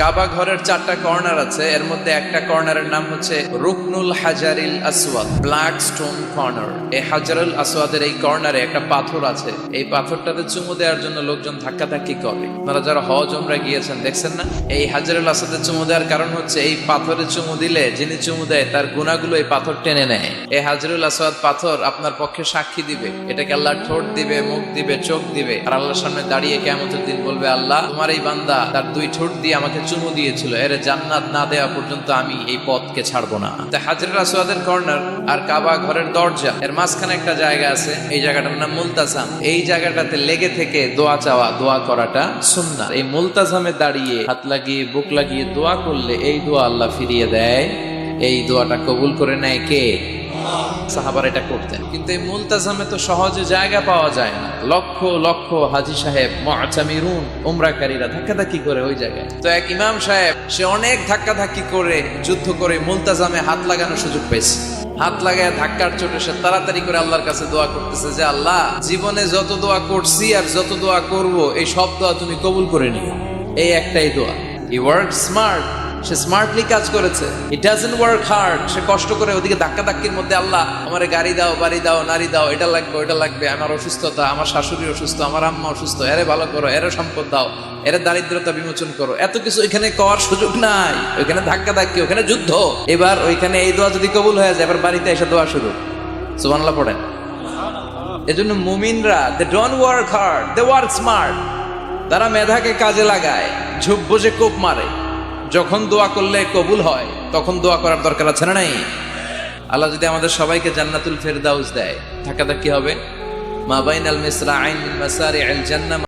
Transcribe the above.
কাবা ঘরের 4টা কর্নার আছে, এর মধ্যে একটা কর্নারের নাম হচ্ছে রুকনুল হাজারিল আসওয়াদ, ব্ল্যাক স্টোন কর্নার। এই হাজারুল আসওয়াদের এই কর্নারে একটা পাথর আছে, এই পাথরটাতে চুমু দেওয়ার জন্য লোকজন ধাক্কাধাক্কি করে। আপনারা যারা হজ উমরা গিয়েছেন দেখছেন না, এই হাজারুল আসওয়াদে চুমু দেওয়ার কারণ হচ্ছে এই পাথরে চুমু দিলে যিনি চুমু দেয় তার গুনাহগুলো এই পাথর টেনে নেয়। এই হাজারুল আসওয়াদ পাথর আপনার পক্ষে সাক্ষী দিবে, এটাকে আল্লাহ ঠোঁট দিবে, মুখ দিবে, চোখ দিবে, আর আল্লাহর সামনে দাঁড়িয়ে কিয়ামতের দিন বলবে, আল্লাহ তোমার এই বান্দা তার 2 ঠোঁট দিয়ে আমাকে চুমু দিয়েছিল, এর জান্নাত না দেওয়া পর্যন্ত আমি এই পথকে ছাড়বো না। হাজরুল আসওয়াদের কর্নার আর কাবা ঘরের দরজা এর মাঝখানে একটা জায়গা আছে, এই জায়গাটার নাম মুলতাজাম। এই জায়গাটাতে লেগে থেকে দোয়া চাওয়া, দোয়া করাটা সুন্নাহ। এই মুলতাজামে দাঁড়িয়ে হাত লাগিয়ে বুক লাগিয়ে দোয়া করলে এই দোয়া আল্লাহ ফিরিয়ে দেয়। এই দোয়াটা কবুল করে নেয় কে? সাহাবারা এটা করতেন। কিন্তু এই মুলতাজামে তো সহজে জায়গা পাওয়া যায় না, লক্ষ লক্ষ হাজী সাহেব মুআতামিরুন উমরাকারীরা ধাক্কাধাক্কি করে ওই জায়গায়। তো এক ইমাম সাহেব সে অনেক ধাক্কাধাক্কি করে যুদ্ধ করে মুলতাজামে হাত লাগানোর সুযোগ পেয়েছে। হাত লাগায় ধাক্কার চোটে সে তাড়াতাড়ি করে আল্লাহর কাছে দোয়া করতেছে যে, আল্লাহ জীবনে যত দোয়া করছি আর যত দোয়া করব এই সব দোয়া তুমি কবুল করে নিও। এই একটাই দোয়া। He work smart, say smartly কাজ করেছে। ইট ডাজন্ট ওয়ার্ক হার্ড, সে কষ্ট করে ওদিকে ধাক্কাধাক্কির মধ্যে, আল্লাহ আমারে গাড়ি দাও, বাড়ি দাও, নারী দাও, এটা লাগবে ওটা লাগবে, আমার অসুস্থতা, আমার শাশুড়ি অসুস্থ, আমার আম্মা অসুস্থ, এরে ভালো করো, এরে সম্পদ দাও, এর দারিদ্রতা বিমোচন করো, এত কিছু এখানে করার সুযোগ নাই। ওইখানে ধাক্কাধাক্কি, ওখানে যুদ্ধ। এবার ওইখানে এই দোয়া যদি কবুল হয়ে যায়, এবার বাড়িতে এসে দোয়া শুরু। সুবহানাল্লাহ পড়েন। এজন্য মুমিনরা they don't work hard, they work smart. তারা মেধাকে কাজে লাগায়, ঝুপ বসে কোপ মারে। যখন দোয়া করলে কবুল হয় তখন দোয়া করার দরকার আছে না নাই? আল্লাহ যদি আমাদের সবাইকে জান্নাতুল ফেরদাউস দেয়, ধাক্কাধাক্কি হবে। মা বাইনাল মিসরাআইন মিন মাসারি'আল জান্নাহ।